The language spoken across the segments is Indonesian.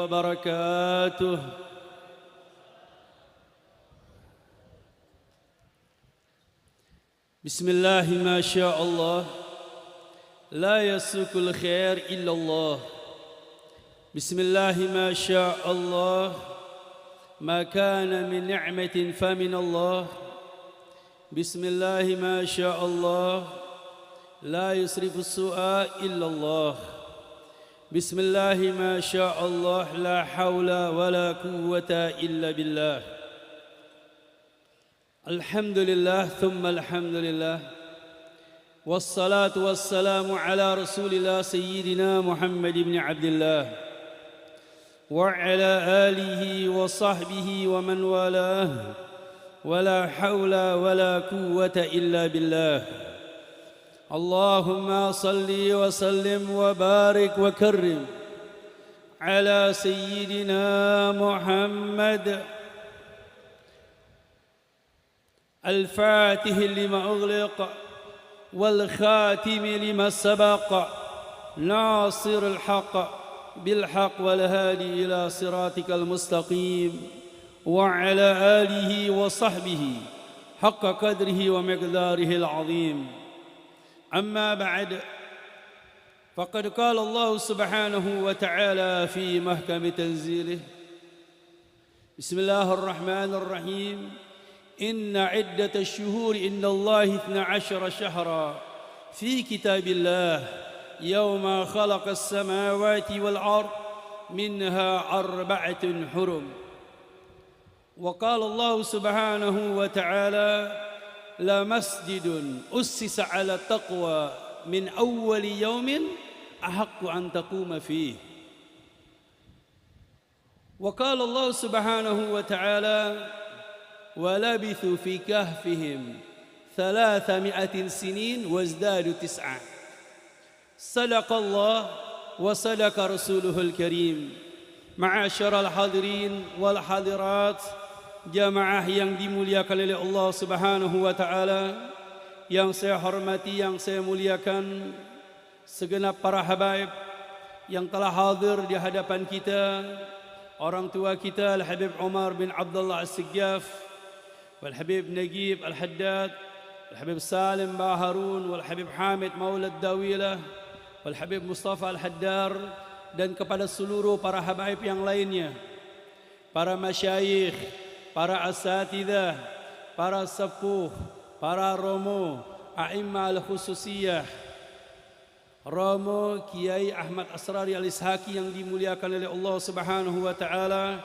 وبركاته. بسم الله ما شاء الله لا يسوق الخير إلا الله. بسم الله ما شاء الله ما كان من نعمة فمن الله. بسم الله ما شاء الله لا يصرف السوء إلا الله. بسم الله ما شاء الله لا حول ولا قوة إلا بالله. الحمد لله ثم الحمد لله والصلاة والسلام على رسول الله سيدنا محمد بن عبد الله وعلى آله وصحبه ومن والاه ولا حول ولا قوة إلا بالله. اللهم صل وسلم وبارك وكرم على سيدنا محمد الفاتح لما أغلق والخاتم لما سبق ناصر الحق بالحق والهادي إلى صراطك المستقيم وعلى آله وصحبه حق قدره ومقداره العظيم. أما بعد فقد قال الله سبحانه وتعالى في محكم تنزيله بسم الله الرحمن الرحيم إن عدة الشهور عند الله 12 شهرا في كتاب الله يوم خلق السماوات والأرض منها 4 حرم. وقال الله سبحانه وتعالى لمسجد أسس على التقوى من أول يوم أحق أن تقوم فيه. وقال الله سبحانه وتعالى ولبثوا في كهفهم 300 سنين وازدادوا 9. صدق الله وصدق رسوله الكريم. معاشر الحاضرين والحاضرات, jamaah yang dimuliakan oleh Allah Subhanahu wa taala, yang saya hormati, yang saya muliakan, segenap para habaib yang telah hadir di hadapan kita, orang tua kita Al-Habib Umar bin Abdullah As-Sigaf, Wal-Habib Nagib Al-Haddad, Al-Habib Salim Baharun, Wal-Habib Hamid Maulad Dawilah, Wal-Habib Mustafa Al-Haddar, dan kepada seluruh para habaib yang lainnya, para masyayikh, para asatidah, para sepuh, para romo, a'imma al-khususiyah, romo Kiai Ahmad Asrari Al-Ishaqi yang dimuliakan oleh Allah Subhanahu wa taala,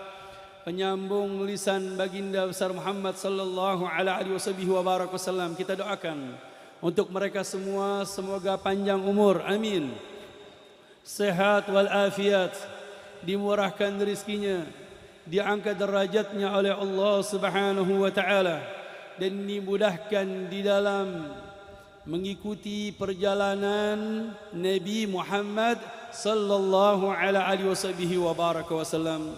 penyambung lisan baginda besar Muhammad sallallahu alaihi wasallam. Kita doakan untuk mereka semua, semoga panjang umur, amin, sehat wal afiat, dimurahkan rezekinya, diangkat derajatnya oleh Allah Subhanahu wa taala, dan dimudahkan di dalam mengikuti perjalanan Nabi Muhammad sallallahu alaihi wasallam.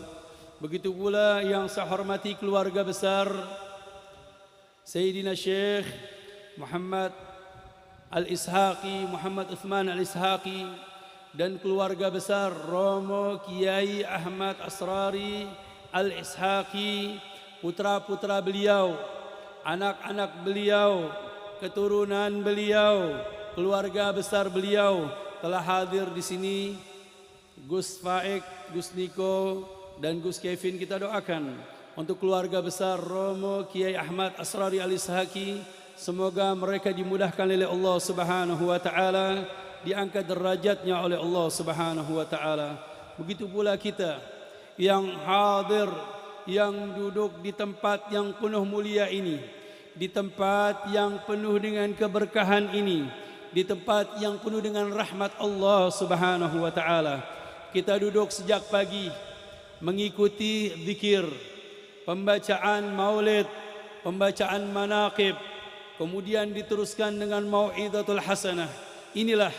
Begitu pula yang saya hormati keluarga besar Sayyidina Syekh Muhammad Al-Ishaqi, Muhammad Uthman Al-Ishaqi, dan keluarga besar Romo Kiai Ahmad Asrari Al-Ishaqi, putra-putra beliau, anak-anak beliau, keturunan beliau, keluarga besar beliau telah hadir di sini. Gus Faik, Gus Niko, dan Gus Kevin kita doakan untuk keluarga besar Romo Kiai Ahmad Asrari Al-Ishaqi, semoga mereka dimudahkan oleh Allah Subhanahu wa taala, diangkat derajatnya oleh Allah Subhanahu wa taala. Begitu pula kita yang hadir, yang duduk di tempat yang penuh mulia ini, di tempat yang penuh dengan keberkahan ini, di tempat yang penuh dengan rahmat Allah Subhanahu wa taala. Kita duduk sejak pagi mengikuti zikir, pembacaan maulid, pembacaan manaqib, kemudian diteruskan dengan mau'izatul hasanah. Inilah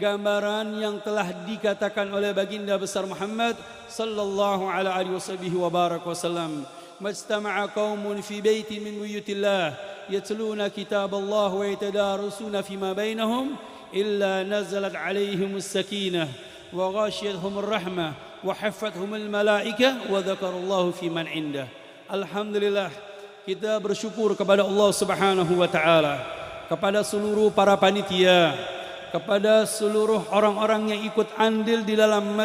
gambaran yang telah dikatakan oleh baginda besar Muhammad sallallahu alaihi wasallam. Majtama'a qaumun fi baitin min buyutillah yatluna kitaballah wa yatadarusuna fima bainahum illa nazalat alaihimus sakinah wa ghashiyatuhumur rahmah wa haffathumul malaika wa dzakarallahu fi man indah. Alhamdulillah, kita bersyukur kepada Allah Subhanahu wa taala, kepada seluruh para panitia, kepada seluruh orang-orang yang ikut andil di dalam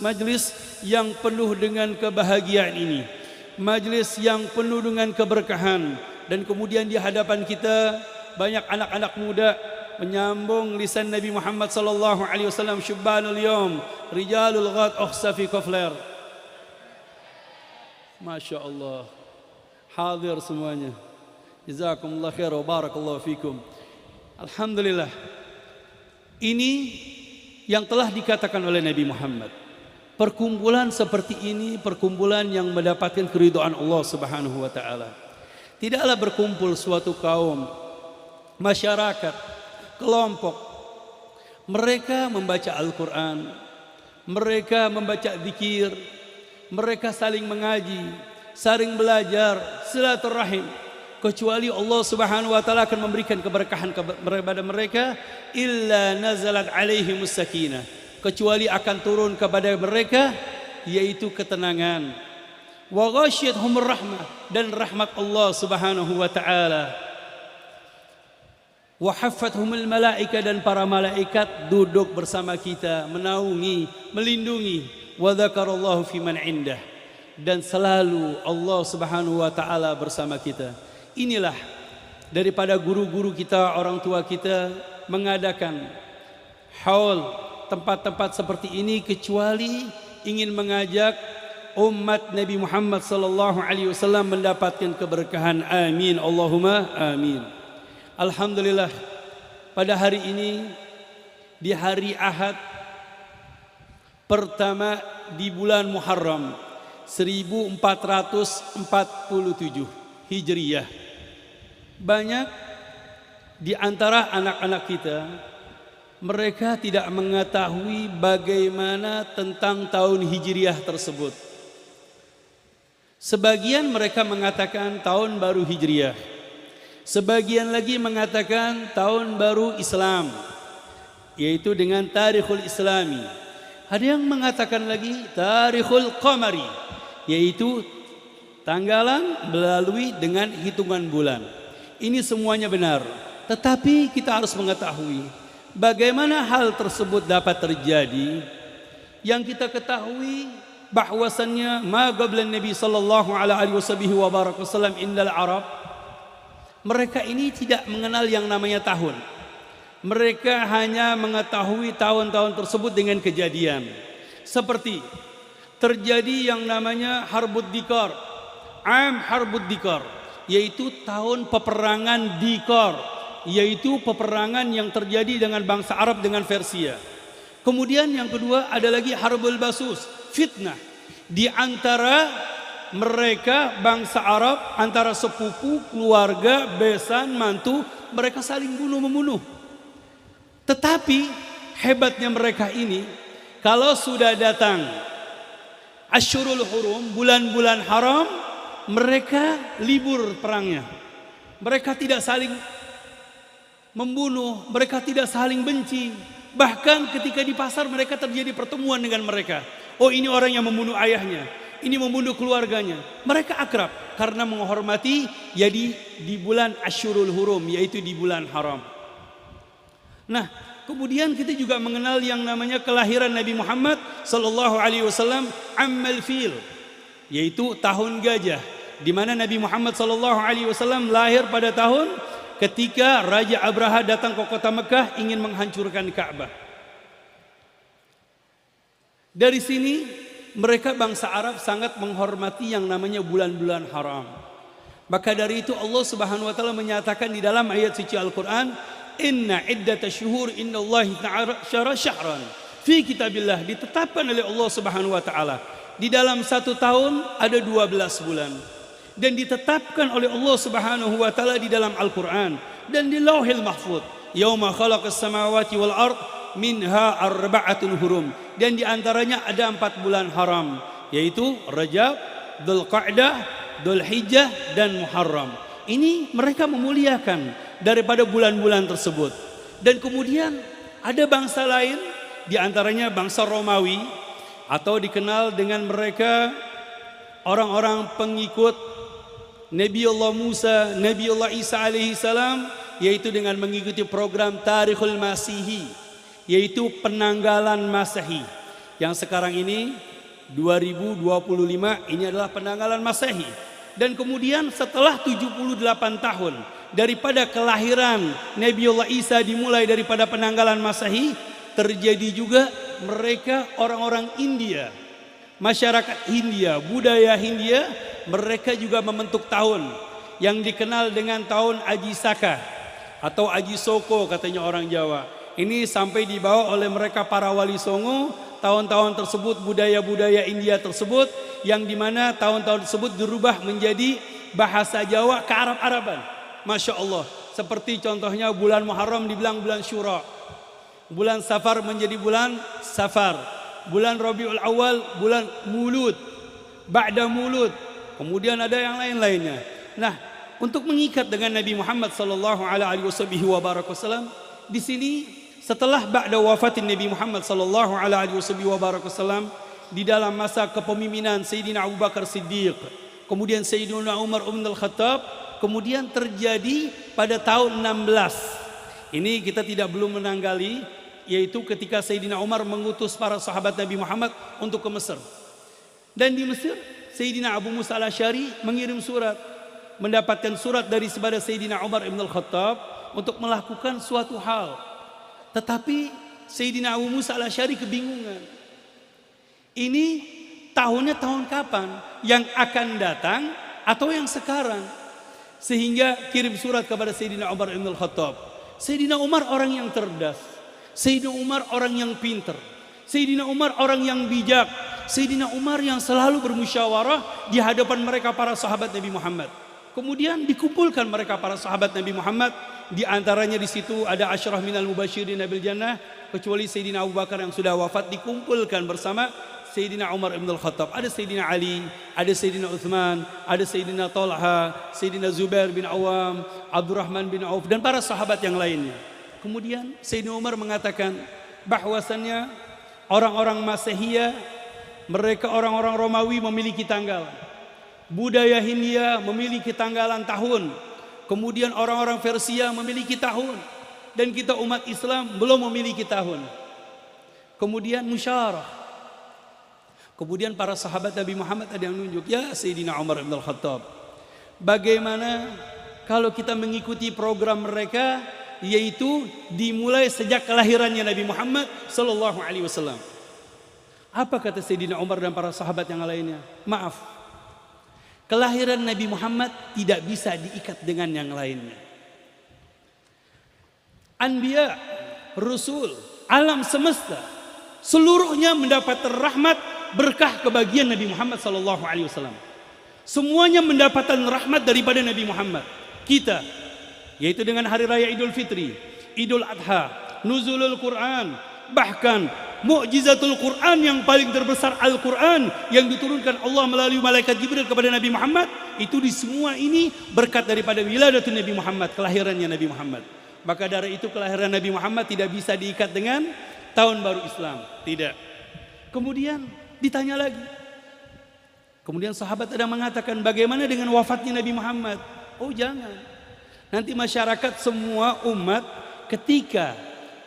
majlis yang penuh dengan kebahagiaan ini, majlis yang penuh dengan keberkahan. Dan kemudian di hadapan kita banyak anak-anak muda menyambung lisan Nabi Muhammad sallallahu alaihi wasallam, syubbanul yawm rijalul ghad ukhsa fi kaflar. Masya Allah, hadir semuanya. Jazakumullah khair wa barakallahu fikum. Alhamdulillah, ini yang telah dikatakan oleh Nabi Muhammad. Perkumpulan seperti ini perkumpulan yang mendapatkan keridhaan Allah Subhanahu wa taala. Tidaklah berkumpul suatu kaum, masyarakat, kelompok, mereka membaca Al-Quran, mereka membaca zikir, mereka saling mengaji, saling belajar, silaturahim, kecuali Allah Subhanahu wa taala akan memberikan keberkahan kepada mereka, illa nazalat alaihimus sakinah, kecuali akan turun kepada mereka yaitu ketenangan, wa ghasyiyatuhumur rahmah, dan rahmat Allah Subhanahu wa taala, wa haffathumul malaika, dan para malaikat duduk bersama kita, menaungi, melindungi, wa dzakarallahu fi man indah, dan selalu Allah Subhanahu wa taala bersama kita. Inilah daripada guru-guru kita, orang tua kita mengadakan haul, tempat-tempat seperti ini, kecuali ingin mengajak umat Nabi Muhammad sallallahu alaihi wasallam mendapatkan keberkahan. Amin, Allahumma amin. Alhamdulillah, pada hari ini, di hari Ahad pertama di bulan Muharram 1447 Hijriyah, banyak di antara anak-anak kita, mereka tidak mengetahui bagaimana tentang tahun Hijriyah tersebut. Sebagian mereka mengatakan tahun baru Hijriyah, sebagian lagi mengatakan tahun baru Islam, yaitu dengan Tarikhul Islami. Ada yang mengatakan lagi Tarikhul Qamari, yaitu tanggalan melalui dengan hitungan bulan. Ini semuanya benar, tetapi kita harus mengetahui bagaimana hal tersebut dapat terjadi. Yang kita ketahui bahwasannya ma qabla Nabi sallallahu alaihi wasallam indal Arab, mereka ini tidak mengenal yang namanya tahun. Mereka hanya mengetahui tahun-tahun tersebut dengan kejadian. Seperti terjadi yang namanya Harbud Dikar, Harbud Dikar, yaitu tahun peperangan Dikar, yaitu peperangan yang terjadi dengan bangsa Arab dengan Persia. Kemudian yang kedua ada lagi Harbul Basus, fitnah di antara mereka bangsa Arab, antara sepupu, keluarga, besan, mantu, mereka saling bunuh-membunuh. Tetapi hebatnya mereka ini, kalau sudah datang Asyurul Hurum, bulan-bulan haram, mereka libur perangnya. Mereka tidak saling membunuh, mereka tidak saling benci. Bahkan ketika di pasar mereka terjadi pertemuan dengan mereka. Oh, ini orang yang membunuh ayahnya, ini membunuh keluarganya. Mereka akrab karena menghormati, jadi di bulan Asyurul Hurum, yaitu di bulan haram. Nah, kemudian kita juga mengenal yang namanya kelahiran Nabi Muhammad sallallahu alaihi wasallam Ammal Fil, yaitu tahun gajah, di mana Nabi Muhammad sallallahu alaihi wasallam lahir pada tahun ketika Raja Abraha datang ke kota Mekah ingin menghancurkan Ka'bah. Dari sini mereka bangsa Arab sangat menghormati yang namanya bulan-bulan haram. Maka dari itu Allah Subhanahu wa taala menyatakan di dalam ayat suci Al-Qur'an, inna iddatash syuhur innallahi ta'ala syahran fi kitabillah, ditetapkan oleh Allah Subhanahu wa taala di dalam satu tahun ada 12 bulan, dan ditetapkan oleh Allah Subhanahu wa taala di dalam Al-Qur'an dan di Lauhil Mahfuz, yauma khalaqas samawati wal ard minha arba'atun hurum, dan di antaranya ada 4 bulan haram, yaitu Rajab, Dzulqa'dah, Dzulhijjah, dan Muharram. Ini mereka memuliakan daripada bulan-bulan tersebut. Dan kemudian ada bangsa lain, di antaranya bangsa Romawi, atau dikenal dengan mereka orang-orang pengikut Nabiullah Musa, Nabiullah Isa alaihi salam, yaitu dengan mengikuti program Tarikhul Masihi, yaitu penanggalan Masehi. Yang sekarang ini 2025 ini adalah penanggalan Masehi. Dan kemudian setelah 78 tahun daripada kelahiran Nabiullah Isa dimulai daripada penanggalan Masehi, terjadi juga mereka orang-orang India, masyarakat Hindia, budaya Hindia, mereka juga membentuk tahun yang dikenal dengan tahun Aji Saka atau Aji Soko katanya orang Jawa. Ini sampai dibawa oleh mereka para wali songo. Tahun-tahun tersebut, budaya-budaya India tersebut, yang dimana tahun-tahun tersebut dirubah menjadi bahasa Jawa ke Arab-Araban. Masya Allah. Seperti contohnya bulan Muharram dibilang bulan Syura, bulan Safar menjadi bulan Safar, bulan Rabiul Awal bulan Mulud, Ba'da Mulud, kemudian ada yang lain-lainnya. Nah, untuk mengikat dengan Nabi Muhammad sallallahu alaihi wasallam, di sini setelah ba'da wafatin Nabi Muhammad sallallahu alaihi wasallam, di dalam masa kepemimpinan Sayyidina Abu Bakar Siddiq, kemudian Sayyidina Umar bin Al-Khattab, kemudian terjadi pada tahun 16. Ini kita belum menanggali, yaitu ketika Sayyidina Umar mengutus para sahabat Nabi Muhammad untuk ke Mesir. Dan di Mesir, Sayyidina Abu Musa al-Asy'ari mengirim surat, mendapatkan surat dari Sayyidina Umar bin Al-Khattab untuk melakukan suatu hal. Tetapi Sayyidina Abu Musa al-Asy'ari kebingungan. Ini tahunnya tahun kapan? Yang akan datang atau yang sekarang? Sehingga kirim surat kepada Sayyidina Umar bin Al-Khattab. Sayyidina Umar orang yang cerdas, Sayyidina Umar orang yang pintar, Sayyidina Umar orang yang bijak, Sayyidina Umar yang selalu bermusyawarah di hadapan mereka para sahabat Nabi Muhammad. Kemudian dikumpulkan mereka para sahabat Nabi Muhammad. Di antaranya di situ ada Asyrah minal Mubasyirin bil Jannah, kecuali Sayyidina Abu Bakar yang sudah wafat, dikumpulkan bersama Sayyidina Umar bin Al-Khattab. Ada Sayyidina Ali, ada Sayyidina Uthman, ada Sayyidina Talha, Sayyidina Zubair bin Awam, Abdurrahman bin Auf, dan para sahabat yang lainnya. Kemudian Sayyidina Umar mengatakan bahwasannya orang-orang Masehiyah, mereka orang-orang Romawi memiliki tanggal, budaya Hindia memiliki tanggalan tahun, kemudian orang-orang Persia memiliki tahun, dan kita umat Islam belum memiliki tahun. Kemudian musyawarah. Kemudian para sahabat Nabi Muhammad ada yang nunjuk, ya Sayyidina Umar bin Al-Khattab, bagaimana kalau kita mengikuti program mereka, yaitu dimulai sejak kelahirannya Nabi Muhammad sallallahu alaihi wasallam. Apa kata Sayyidina Umar dan para sahabat yang lainnya? Maaf, kelahiran Nabi Muhammad tidak bisa diikat dengan yang lainnya. Anbiya, Rasul, alam semesta, seluruhnya mendapat rahmat, berkah kebagian Nabi Muhammad sallallahu alaihi wasallam. Semuanya mendapatkan rahmat daripada Nabi Muhammad. Kita, yaitu dengan hari raya Idul Fitri, Idul Adha, nuzulul Quran, bahkan mukjizatul Quran yang paling terbesar, Al-Quran yang diturunkan Allah melalui malaikat Jibril kepada Nabi Muhammad, itu di semua ini berkat daripada wiladatun Nabi Muhammad, kelahirannya Nabi Muhammad. Maka dari itu kelahiran Nabi Muhammad tidak bisa diikat dengan tahun baru Islam, tidak. Kemudian ditanya lagi, kemudian sahabat ada mengatakan, bagaimana dengan wafatnya Nabi Muhammad? Oh jangan, nanti masyarakat semua umat ketika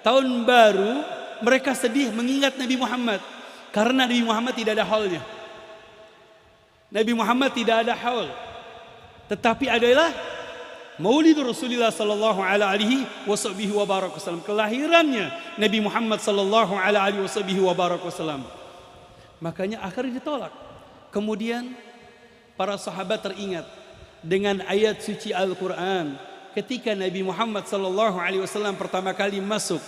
tahun baru mereka sedih mengingat Nabi Muhammad, karena Nabi Muhammad tidak ada haulnya. Nabi Muhammad tidak ada haul, tetapi adalah Maulid Rasulullah sallallahu alaihi wasallam, kelahirannya Nabi Muhammad sallallahu alaihi wasallam. Makanya akhirnya ditolak. Kemudian para sahabat teringat dengan ayat suci Al-Quran ketika Nabi Muhammad sallallahu alaihi wasallam pertama kali masuk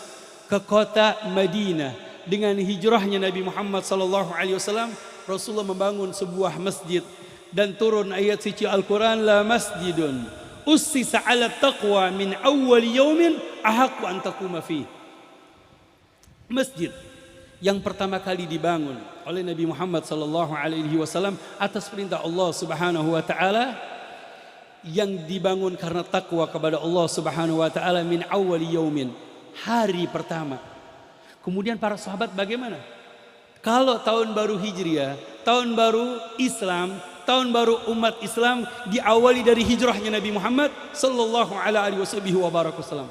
ke kota Madinah dengan hijrahnya Nabi Muhammad sallallahu alaihi wasallam. Rasulullah membangun sebuah masjid dan turun ayat suci Al-Quran, la masjidun ussisa 'ala taqwa min awwal yaumin ahaqqu an taquma fi. Masjid yang pertama kali dibangun oleh Nabi Muhammad sallallahu alaihi wasallam atas perintah Allah Subhanahu wa taala, yang dibangun karena takwa kepada Allah Subhanahu wa taala, min awwal yaumin, hari pertama. Kemudian para sahabat bagaimana? Kalau tahun baru Hijriah, tahun baru Islam, tahun baru umat Islam diawali dari hijrahnya Nabi Muhammad sallallahu alaihi wasallam.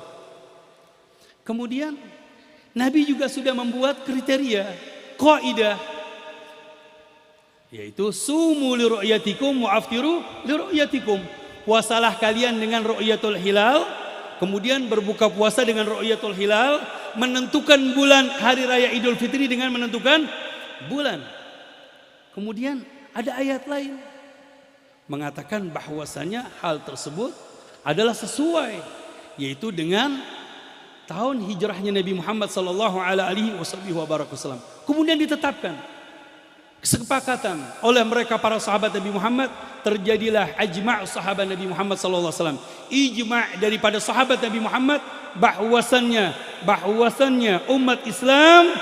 Kemudian Nabi juga sudah membuat kriteria, kaidah, yaitu sumu li ru'yatikum wa aftiru li ru'yatikum. Puasalah kalian dengan ru'yatul hilal, kemudian berbuka puasa dengan ru'yatul hilal, menentukan bulan hari raya Idul Fitri dengan menentukan bulan. Kemudian ada ayat lain mengatakan bahwasanya hal tersebut adalah sesuai, yaitu dengan tahun hijrahnya Nabi Muhammad sallallahu alaihi wasallam. Kemudian ditetapkan kesepakatan oleh mereka para sahabat Nabi Muhammad, terjadilah ijma' sahabat Nabi Muhammad sallallahu alaihi wasallam. Ijma' daripada sahabat Nabi Muhammad bahwasannya umat Islam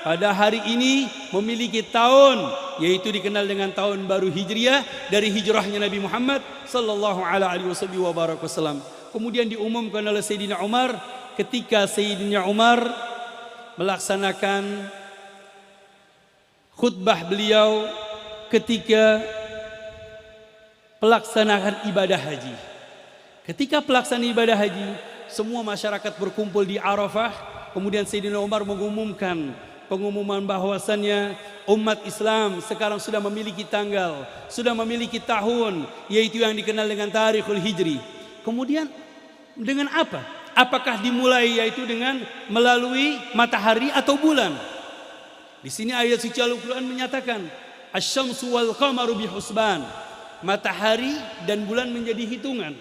pada hari ini memiliki tahun, yaitu dikenal dengan tahun baru Hijriah dari hijrahnya Nabi Muhammad sallallahu alaihi wasallam. Kemudian diumumkan oleh Sayyidina Umar ketika Sayyidina Umar melaksanakan khutbah beliau ketika pelaksanaan ibadah haji. Ketika pelaksanaan ibadah haji, semua masyarakat berkumpul di Arafah. Kemudian Sayyidina Umar mengumumkan pengumuman bahwasannya umat Islam sekarang sudah memiliki tanggal, sudah memiliki tahun, yaitu yang dikenal dengan Tarikhul Hijri. Kemudian dengan apa? Apakah dimulai yaitu dengan melalui matahari atau bulan? Di sini ayat suci Al-Quran menyatakan asy-syamsu wal qamaru bihusban. Matahari dan bulan menjadi hitungan.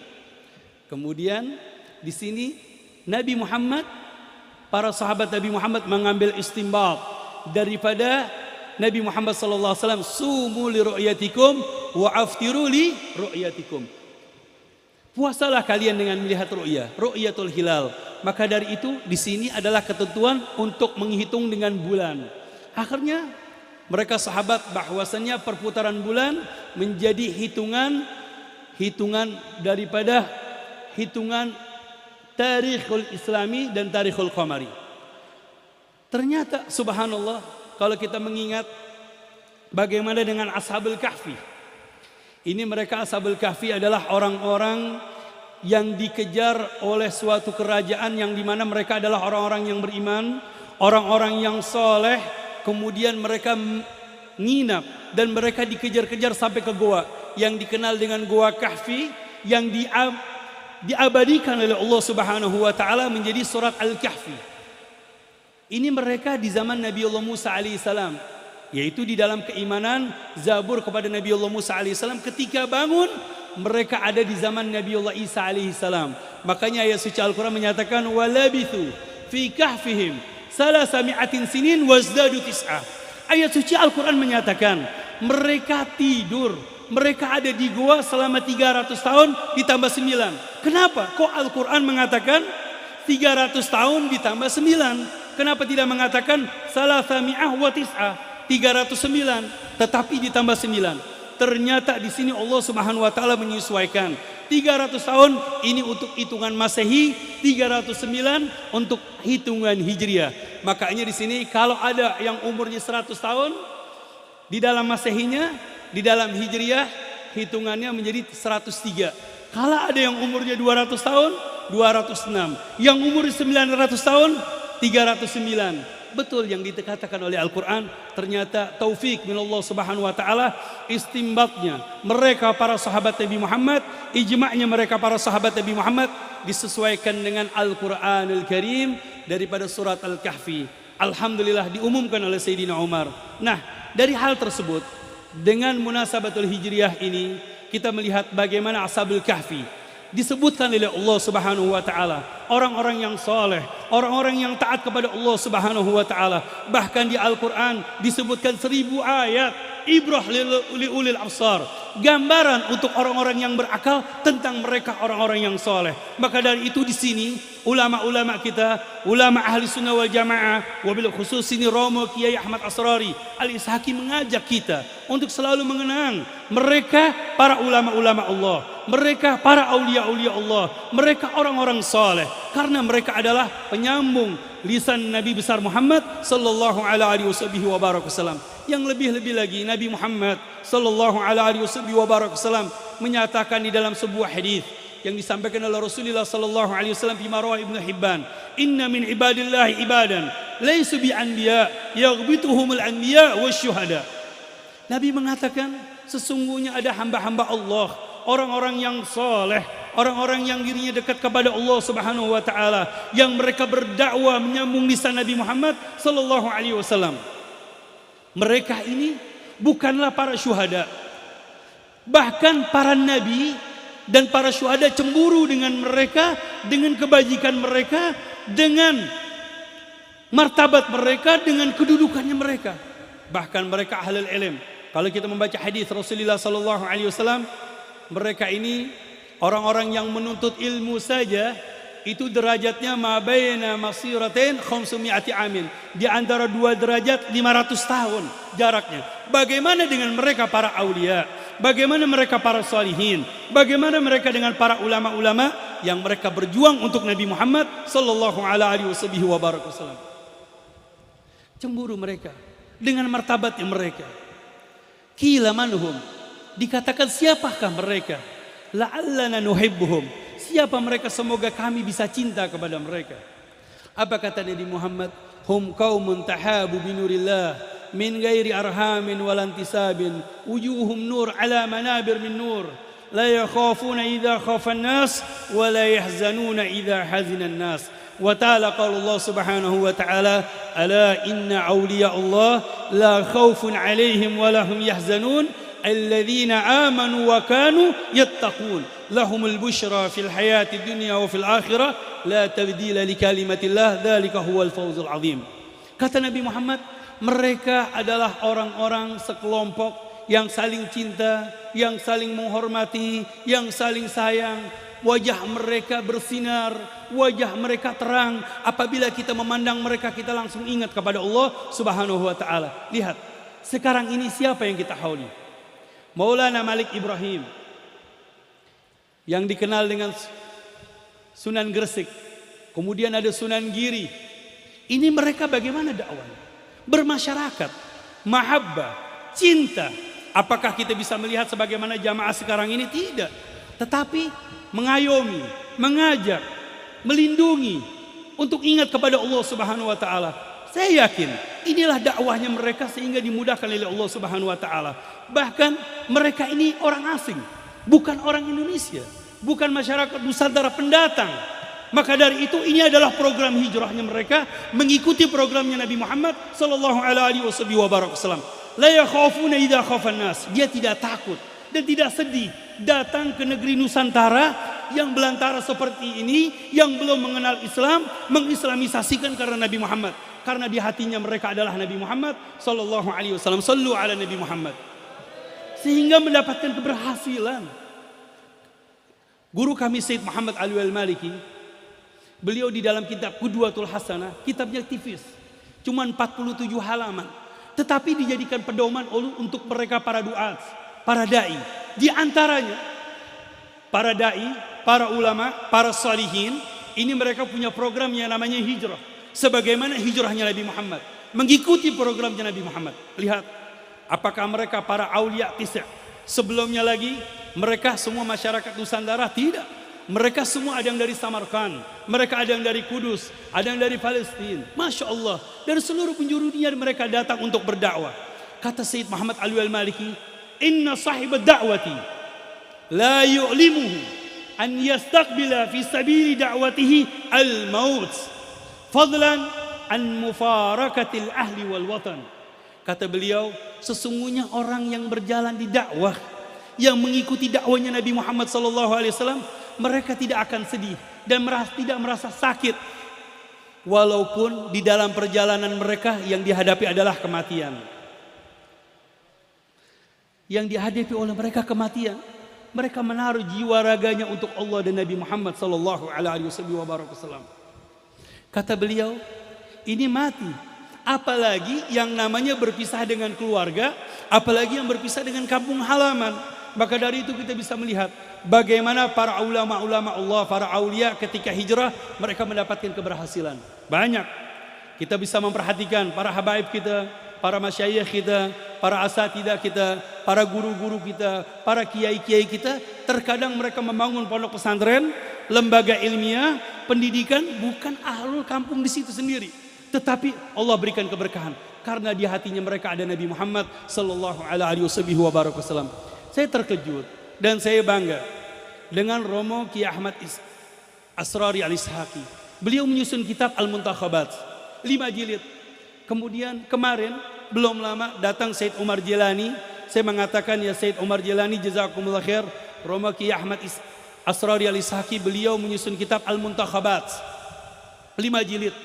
Kemudian di sini Nabi Muhammad, para sahabat Nabi Muhammad mengambil istinbat daripada Nabi Muhammad sallallahu alaihi wasallam, sumu li ru'yatikum wa aftiru li ru'yatikum. Puasalah kalian dengan melihat ru'yatul hilal. Maka dari itu di sini adalah ketentuan untuk menghitung dengan bulan. Akhirnya mereka sahabat bahwasannya perputaran bulan menjadi hitungan daripada hitungan Tarikhul Islami dan Tarikhul Qamari. Ternyata subhanallah, kalau kita mengingat bagaimana dengan Ashabul Kahfi. Ini mereka Ashabul Kahfi adalah orang-orang yang dikejar oleh suatu kerajaan yang dimana mereka adalah orang-orang yang beriman, orang-orang yang soleh. Kemudian mereka nginap dan mereka dikejar-kejar sampai ke goa yang dikenal dengan Goa Kahfi, yang diabadikan oleh Allah Subhanahu wa taala menjadi surat Al-Kahfi. Ini mereka di zaman Nabi Allah Musa alaihissalam, yaitu di dalam keimanan Zabur kepada Nabi Allah Musa alaihissalam. Ketika bangun mereka ada di zaman Nabi Allah Isa alaihissalam. Makanya ayat suci Al-Quran menyatakan walabithu fi kahfihim salasami'atin sinin wazdadu tis'ah. Ayat suci Al-Quran menyatakan mereka tidur, mereka ada di gua selama 300 tahun ditambah 9. Kenapa? Kok Al-Quran mengatakan 300 tahun ditambah 9? Kenapa tidak mengatakan salasami'ah wa tis'ah, 309 tetapi ditambah 9? Ternyata di sini Allah Subhanahu wa taala menyesuaikan. 300 tahun ini untuk hitungan Masehi, 309 untuk hitungan Hijriah. Makanya di sini kalau ada yang umurnya 100 tahun di dalam Masehinya, di dalam Hijriah hitungannya menjadi 103. Kalau ada yang umurnya 200 tahun, 206. Yang umur 900 tahun, 309. Betul yang dikatakan oleh Al-Quran, ternyata taufik minallah Subhanahu wa taala, istimbatnya mereka para sahabat Nabi Muhammad, ijma'nya mereka para sahabat Nabi Muhammad disesuaikan dengan Al-Quranul Karim daripada surat Al-Kahfi. Alhamdulillah diumumkan oleh Sayyidina Umar. Nah, dari hal tersebut dengan munasabatul Hijriah ini kita melihat bagaimana Ashabul Kahfi disebutkan oleh Allah Subhanahu wa taala, orang-orang yang saleh, orang-orang yang taat kepada Allah Subhanahu wa taala. Bahkan di Al-Qur'an disebutkan 1000 ayat ibrah liulil absar, gambaran untuk orang-orang yang berakal tentang mereka orang-orang yang saleh. Maka dari itu di sini ulama-ulama kita, ulama ahli sunnah wal jamaah, wabil khusus ini Romo Kiai Ahmad Asrari Al-Ishaqi mengajak kita untuk selalu mengenang mereka para ulama-ulama Allah, mereka para aulia-aulia Allah, mereka orang-orang saleh, karena mereka adalah penyambung lisan Nabi besar Muhammad sallallahu alaihi wasallam. Yang lebih-lebih lagi Nabi Muhammad sallallahu alaihi wasallam menyatakan di dalam sebuah hadis yang disampaikan oleh Rasulullah sallallahu alaihi wasallam fi marwah Ibnu Hibban, "Inna min ibadillahi ibadan laisu bi anbiya yaghbituhumul anbiya wasyuhada." Nabi mengatakan sesungguhnya ada hamba-hamba Allah, orang-orang yang saleh, orang-orang yang dirinya dekat kepada Allah Subhanahu wa taala, yang mereka berdakwah menyambung lisan Nabi Muhammad sallallahu alaihi wasallam. Mereka ini bukanlah para syuhada. Bahkan para nabi dan para syuhada cemburu dengan mereka, dengan kebajikan mereka, dengan martabat mereka, dengan kedudukannya mereka. Bahkan mereka ahlul ilm. Kalau kita membaca hadis Rasulullah sallallahu alaihi wasallam, mereka ini orang-orang yang menuntut ilmu saja itu derajatnya ma baina masiratain 500 amin. Di antara dua derajat 500 tahun jaraknya. Bagaimana dengan mereka para aulia? Bagaimana mereka para salihin? Bagaimana mereka dengan para ulama-ulama yang mereka berjuang untuk Nabi Muhammad sallallahu alaihi wasallam? Cemburu mereka dengan martabatnya mereka. Qila manhum? Dikatakan siapakah mereka? La'allana nuhibbuhum. Siapa mereka, semoga kami bisa cinta kepada mereka. Apa kata Nabi Muhammad? Hum qaumun tahabu binurillah min ghairi arhamin walantisabin wujuhum nur ala manabir min nur la yakhafuna idza khafa an-nas wa la yahzanuna idza hazina an-nas. Wa ta'ala qala Allah subhanahu wa ta'ala ala inna awliya Allah la khaufun alaihim wa lahum yahzanun alladzina amanu wa kanu yattaqun lahumul busyra fil hayati dunya wa fil akhirah la tabdila li kalimatillah dzalika huwal fawzul azim. Kata Nabi Muhammad, mereka adalah orang-orang sekelompok yang saling cinta, yang saling menghormati, yang saling sayang. Wajah mereka bersinar, wajah mereka terang. Apabila kita memandang mereka, kita langsung ingat kepada Allah Subhanahu wa taala. Lihat, sekarang ini siapa yang kita hauli? Maulana Malik Ibrahim, yang dikenal dengan Sunan Gresik, kemudian ada Sunan Giri. Ini mereka bagaimana dakwahnya? Bermasyarakat, mahabbah, cinta. Apakah kita bisa melihat sebagaimana jamaah sekarang ini? Tidak. Tetapi mengayomi, mengajak, melindungi untuk ingat kepada Allah Subhanahu wa taala. Saya yakin inilah dakwahnya mereka sehingga dimudahkan oleh Allah Subhanahu wa taala. Bahkan mereka ini orang asing, bukan orang Indonesia, bukan masyarakat Nusantara pendatang. Maka dari itu ini adalah program hijrahnya mereka, mengikuti programnya Nabi Muhammad sallallahu alaihi wasallam. La yakhafuna idza khafan nas. Dia tidak takut dan tidak sedih datang ke negeri Nusantara yang belantara seperti ini, yang belum mengenal Islam, mengislamisasikan karena Nabi Muhammad. Karena di hatinya mereka adalah Nabi Muhammad sallallahu alaihi wasallam. Sallu ala Nabi Muhammad. Sehingga mendapatkan keberhasilan. Guru kami Sayyid Muhammad Ali Al-Maliki, beliau di dalam kitab Qudwatul Hasanah, kitabnya tipis, cuma 47 halaman, tetapi dijadikan pedoman untuk mereka para duat, para dai. Di antaranya para dai, para ulama, para salihin, ini mereka punya program yang namanya hijrah. Sebagaimana hijrahnya Nabi Muhammad, mengikuti programnya Nabi Muhammad. Lihat, apakah mereka para aulia tis'a? Sebelumnya lagi, mereka semua masyarakat Nusantara? Tidak. Mereka semua ada yang dari Samarkand, mereka ada yang dari Kudus, ada yang dari Palestina. Masya Allah, dari seluruh penjuru dunia mereka datang untuk berdakwah. Kata Sayyid Muhammad Ali Al-Maliki, inna sahibad da'wati la yu'limuhu an yastaqbila fi sabili da'watihi al-maut fadlan an mufarakatil ahli wal watan. Kata beliau, sesungguhnya orang yang berjalan di dakwah, yang mengikuti dakwahnya Nabi Muhammad SAW, mereka tidak akan sedih dan tidak merasa sakit, walaupun di dalam perjalanan mereka yang dihadapi adalah kematian. Yang dihadapi oleh mereka kematian, mereka menaruh jiwa raganya untuk Allah dan Nabi Muhammad SAW. Kata beliau, ini mati. Apalagi yang namanya berpisah dengan keluarga, apalagi yang berpisah dengan kampung halaman. Maka dari itu kita bisa melihat bagaimana para ulama-ulama Allah, para aulia ketika hijrah mereka mendapatkan keberhasilan. Banyak. Kita bisa memperhatikan para habaib kita, para masyayikh kita, para asatidah kita, para guru-guru kita, para kiai-kiai kita. Terkadang mereka membangun pondok pesantren, lembaga ilmiah, pendidikan, bukan ahlul kampung di situ sendiri, tetapi Allah berikan keberkahan karena di hatinya mereka ada Nabi Muhammad sallallahu alaihi wasallam. Saya terkejut dan saya bangga dengan Romo Kiai Ahmad Asrari Al-Ishaqi. Beliau menyusun kitab Al-Muntakhabat 5 jilid. Kemudian kemarin belum lama datang Said Umar Jilani. Saya mengatakan, ya Said Umar Jilani, jazakumullah khair. Romo Kiai Ahmad Asrari Al-Ishaqi, beliau menyusun kitab Al-Muntakhabat 5 jilid.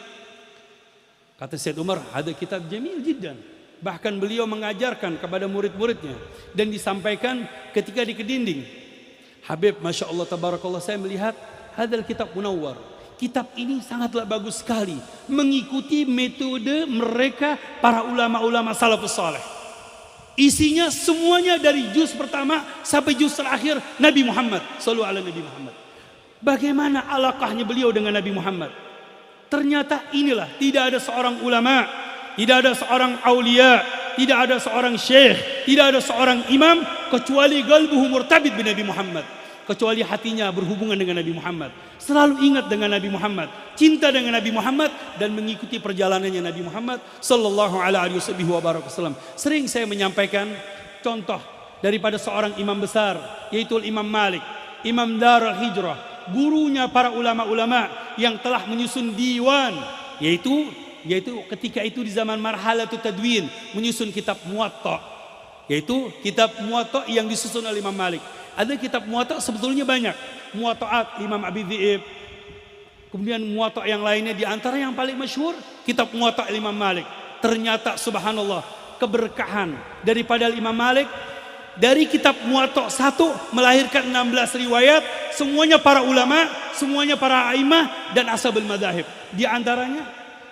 Kata Said Umar, ada kitab jamil jiddan. Bahkan beliau mengajarkan kepada murid-muridnya dan disampaikan ketika di Kedinding. Habib, Masya Allah, tabarakallah, saya melihat hadal kitab munawwar. Kitab ini sangatlah bagus sekali, mengikuti metode mereka para ulama-ulama salafus saleh. Isinya semuanya dari juz pertama sampai juz terakhir Nabi Muhammad sallallahu alaihi Nabi Muhammad. Bagaimana alaqahnya beliau dengan Nabi Muhammad? Ternyata inilah, tidak ada seorang ulama, tidak ada seorang aulia, tidak ada seorang syekh, tidak ada seorang imam kecuali qalbuhu murtabit bin Nabi Muhammad, kecuali hatinya berhubungan dengan Nabi Muhammad, selalu ingat dengan Nabi Muhammad, cinta dengan Nabi Muhammad, dan mengikuti perjalanannya Nabi Muhammad sallallahu alaihi wasallam. Sering saya menyampaikan contoh daripada seorang imam besar, yaitu Imam Malik, Imam Darul Hijrah, gurunya para ulama-ulama yang telah menyusun diwan, yaitu ketika itu di zaman Marhalatut Tadwin, menyusun kitab Muwatta, yaitu kitab Muwatta yang disusun oleh Imam Malik. Ada kitab Muwatta sebetulnya banyak, Muwatta'at Imam Abi Dhi'ib, kemudian Muwatta yang lainnya, di antara yang paling masyhur kitab Muwatta Imam Malik. Ternyata subhanallah, keberkahan daripada Imam Malik, dari kitab Muwatta 1 melahirkan 16 riwayat, semuanya para ulama, semuanya para a'immah dan ashabul madzahib. Di antaranya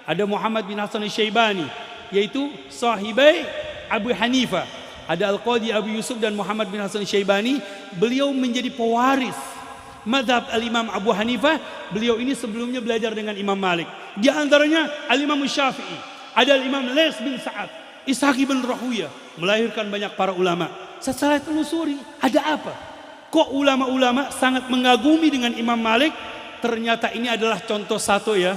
ada Muhammad bin Hasan Asy-Syaibani, yaitu sahibai Abu Hanifah. Ada Al-Qadi Abu Yusuf dan Muhammad bin Hasan Asy-Syaibani. Beliau menjadi pewaris mazhab Al-Imam Abu Hanifah. Beliau ini sebelumnya belajar dengan Imam Malik. Di antaranya Al-Imam Syafi'i, ada Al-Imam Lais bin Sa'ad, Ishaq bin Rahuyah, melahirkan banyak para ulama. Setelah telusuri, ada apa? Kok ulama-ulama sangat mengagumi dengan Imam Malik? Ternyata ini adalah contoh satu, ya.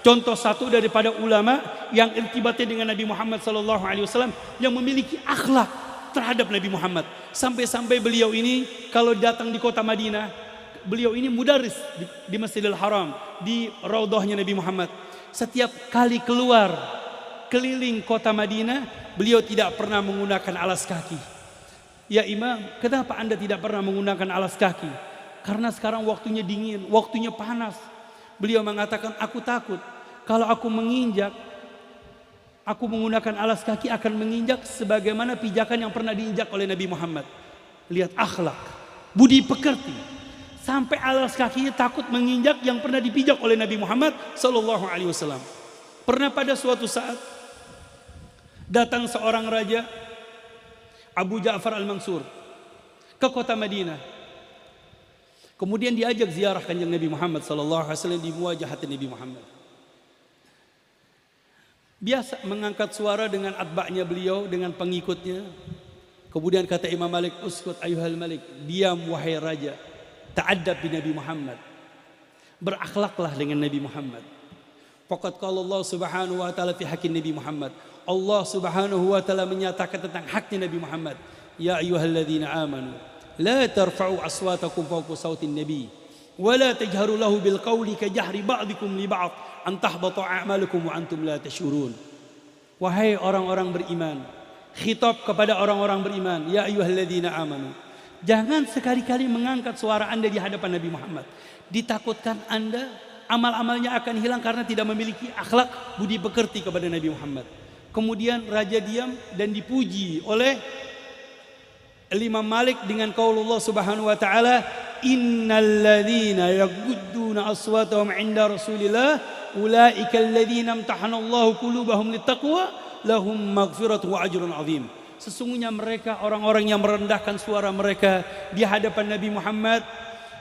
Contoh satu daripada ulama yang irtibatnya dengan Nabi Muhammad SAW, yang memiliki akhlak terhadap Nabi Muhammad. Sampai-sampai beliau ini kalau datang di kota Madinah, beliau ini mudaris di Masjidil Haram, di raudhahnya Nabi Muhammad. Setiap kali keluar keliling kota Madinah, beliau tidak pernah menggunakan alas kaki. Ya Imam, kenapa Anda tidak pernah menggunakan alas kaki? Karena sekarang waktunya dingin, waktunya panas. Beliau mengatakan, aku takut kalau aku menginjak, aku menggunakan alas kaki akan menginjak sebagaimana pijakan yang pernah diinjak oleh Nabi Muhammad. Lihat akhlak, budi pekerti. Sampai alas kakinya takut menginjak yang pernah dipijak oleh Nabi Muhammad sallallahu alaihi wasallam. Pernah pada suatu saat datang seorang raja, Abu Ja'far Al-Mansur, ke kota Madinah. Kemudian diajak ziarah kanjeng Nabi Muhammad sallallahu alaihi wasallam di muwajahati Nabi Muhammad. Biasa mengangkat suara dengan atba'nya beliau, dengan pengikutnya. Kemudian kata Imam Malik, uskut ayuhal malik, diam wahai raja, ta'addab bi Nabi Muhammad, berakhlaklah dengan Nabi Muhammad. Faqad qala Allah subhanahu wa ta'ala fi haqqi Nabi Muhammad, Allah subhanahu wa ta'ala menyatakan tentang haknya Nabi Muhammad, ya ayyuhalladzina amanu la tarfa'u aswatakum fawqa sautin nabi wa la tajharu lahu bil qawli ka jahri ba'dikum li ba'd an tahbata a'malukum wa antum la tashurun. Wahai orang-orang beriman, khitab kepada orang-orang beriman, ya ayyuhalladzina amanu, jangan sekali-kali mengangkat suara Anda di hadapan Nabi Muhammad. Ditakutkan Anda amal-amalnya akan hilang karena tidak memiliki akhlak budi pekerti kepada Nabi Muhammad. Kemudian raja diam dan dipuji oleh Imam Malik dengan qaulullah subhanahu wa ta'ala, innal ladzina yaqudduna aswatahum 'inda Rasulillah ulaika alladzina imtahanallahu qulubahum littaqwa lahum maghfiratu wa ajrun 'azim. Sesungguhnya mereka orang-orang yang merendahkan suara mereka di hadapan Nabi Muhammad.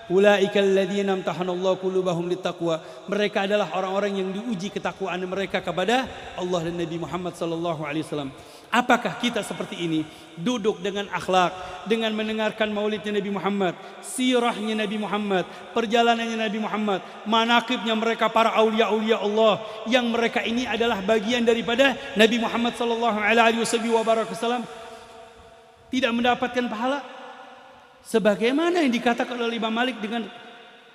Ulaikal ladzina amtahanallahu qulubahum littaqwa. Mereka adalah orang-orang yang diuji ketakwaan mereka kepada Allah dan Nabi Muhammad sallallahu alaihi wasallam. Apakah kita seperti ini? Duduk dengan akhlak, dengan mendengarkan maulidnya Nabi Muhammad, sirahnya Nabi Muhammad, perjalanannya Nabi Muhammad, manaqibnya mereka para aulia-aulia Allah, yang mereka ini adalah bagian daripada Nabi Muhammad sallallahu alaihi wasallam, tidak mendapatkan pahala sebagaimana yang dikatakan oleh Imam Malik dengan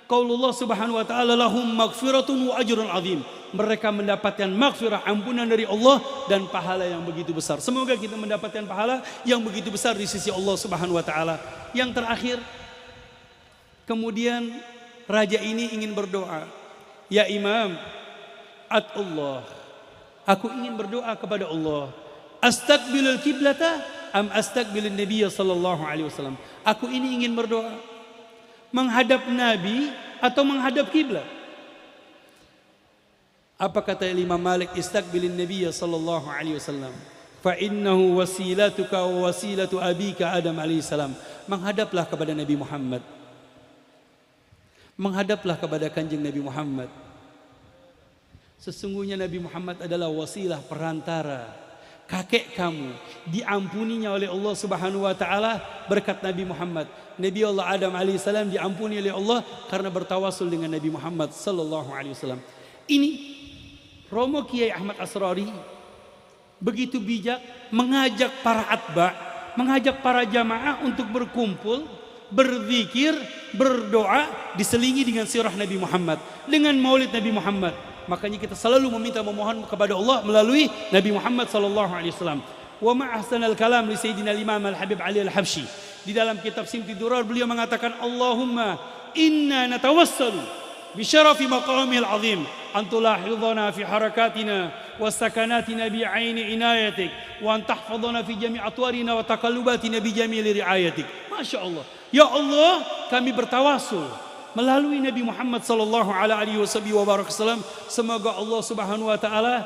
qaulullah subhanahu wa ta'ala lahum maghfiratun wa ajrun azim. Mereka mendapatkan maghfirah, ampunan dari Allah dan pahala yang begitu besar. Semoga kita mendapatkan pahala yang begitu besar di sisi Allah subhanahu wa ta'ala. Yang terakhir, kemudian raja ini ingin berdoa, ya Imam, Allah, aku ingin berdoa kepada Allah, astaqbilul kiblata am astaqbilun nabiyya sallallahu alaihi wasallam. Aku ini ingin berdoa menghadap Nabi atau menghadap kiblat. Apa kata Imam Malik? Istaqbilin nabiyya sallallahu alaihi wasallam fa innahu wasilatuka wa wasilatu abika Adam alaihi salam. Menghadaplah kepada Nabi Muhammad. Menghadaplah kepada kanjeng Nabi Muhammad. Sesungguhnya Nabi Muhammad adalah wasilah, perantara. Kakek kamu diampuninya oleh Allah subhanahu wa ta'ala berkat Nabi Muhammad. Nabi Allah Adam alaihissalam diampuni oleh Allah karena bertawasul dengan Nabi Muhammad sallallahu alaihi wasallam. Ini Romo Kiai Ahmad Asrari begitu bijak mengajak para atba, mengajak para jamaah untuk berkumpul, berzikir, berdoa, diselingi dengan sirah Nabi Muhammad, dengan maulid Nabi Muhammad. Makanya kita selalu memohon kepada Allah melalui Nabi Muhammad sallallahu alaihi wasallam. Wa ma ahsanal kalam li sayyidina Imam Al-Habib Ali Al-Habsyi. Di dalam kitab Simti Durar beliau mengatakan, Allahumma inna natawassalu bi syarafi maqamil azim an tulahidhana fi harakatina wa sakanatina bi aini inayatik wa an tahfadhana fi jami' atwarina wa taqallubatina bi jamili riayatik. Masya Allah. Ya Allah, kami bertawasul melalui Nabi Muhammad sallallahu alaihi wasallam, semoga Allah subhanahu wa taala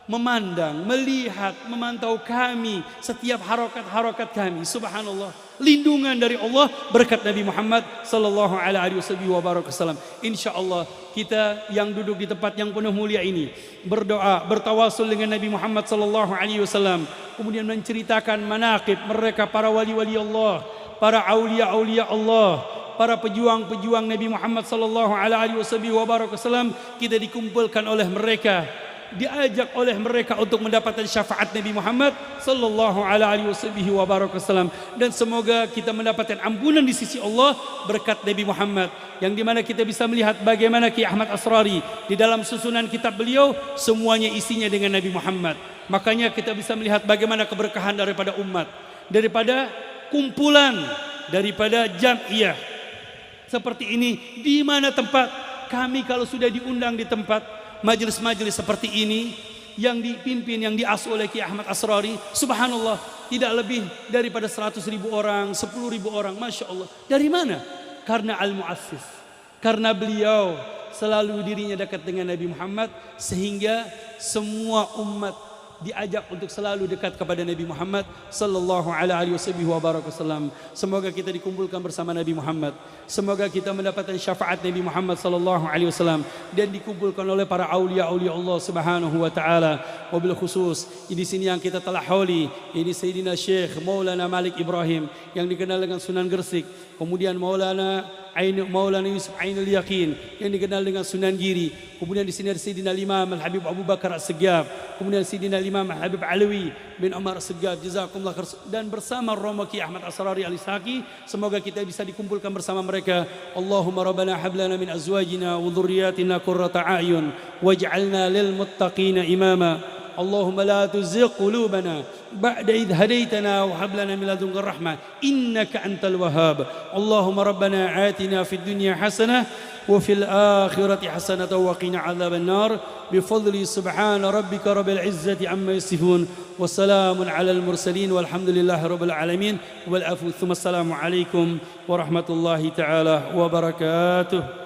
memandang, melihat, memantau kami setiap harokat-harokat kami. Subhanallah, lindungan dari Allah berkat Nabi Muhammad sallallahu alaihi wasallam. Insyaallah kita yang duduk di tempat yang penuh mulia ini berdoa, bertawasul dengan Nabi Muhammad sallallahu alaihi wasallam, kemudian menceritakan manaqib mereka, para wali-wali Allah, para aulia-aulia Allah, para pejuang-pejuang Nabi Muhammad sallallahu alaihi wasallam. Kita dikumpulkan oleh mereka, diajak oleh mereka untuk mendapatkan syafaat Nabi Muhammad sallallahu alaihi wasallam, dan semoga kita mendapatkan ampunan di sisi Allah berkat Nabi Muhammad, yang dimana kita bisa melihat bagaimana Kiai Ahmad Asrari di dalam susunan kitab beliau semuanya isinya dengan Nabi Muhammad. Makanya kita bisa melihat bagaimana keberkahan daripada umat, daripada kumpulan, daripada jam'iyah seperti ini. Di mana tempat kami kalau sudah diundang di tempat majelis-majelis seperti ini yang dipimpin, yang diasuh oleh Kiai Ahmad Asrari, subhanallah, tidak lebih daripada 100.000 orang, 10.000 orang, Masya Allah. Dari mana? Karena al-muassis, karena beliau selalu dirinya dekat dengan Nabi Muhammad, sehingga semua umat diajak untuk selalu dekat kepada Nabi Muhammad sallallahu alaihi wasallam. Semoga kita dikumpulkan bersama Nabi Muhammad. Semoga kita mendapatkan syafaat Nabi Muhammad sallallahu alaihi wasallam dan dikumpulkan oleh para aulia-aulia Allah subhanahu wa taala. Wabil khusus di sini yang kita telah hauli, ini Sayyidina Syekh Maulana Malik Ibrahim yang dikenal dengan Sunan Gresik, kemudian Maulana Yusuf Ainul Yaqin yang dikenal dengan Sunan Giri, kemudian di sini ada Sayyidina Imam Al-Habib Abu Bakar As-Segaf, kemudian Sayyidina Imam Al-Habib Alawi bin Umar As-Segaf, jazakumullah khair, dan bersama Romo Kiai Ahmad Asrari Al-Ishaqi. Semoga kita bisa dikumpulkan bersama mereka. Allahumma rabbana hab lana min azwajina wa dhurriyyatina qurrata a'yun waj'alna lil muttaqina imama. اللهم لا تزغ قلوبنا بعد إذ هديتنا وهب لنا من لدنك الرحمة إنك أنت الوهاب. اللهم ربنا آتنا في الدنيا حسنة وفي الآخرة حسنة وقنا عذاب النار بفضل سبحان ربك رب العزة عما يصفون والسلام على المرسلين والحمد لله رب العالمين والعفو ثم السلام عليكم ورحمة الله تعالى وبركاته.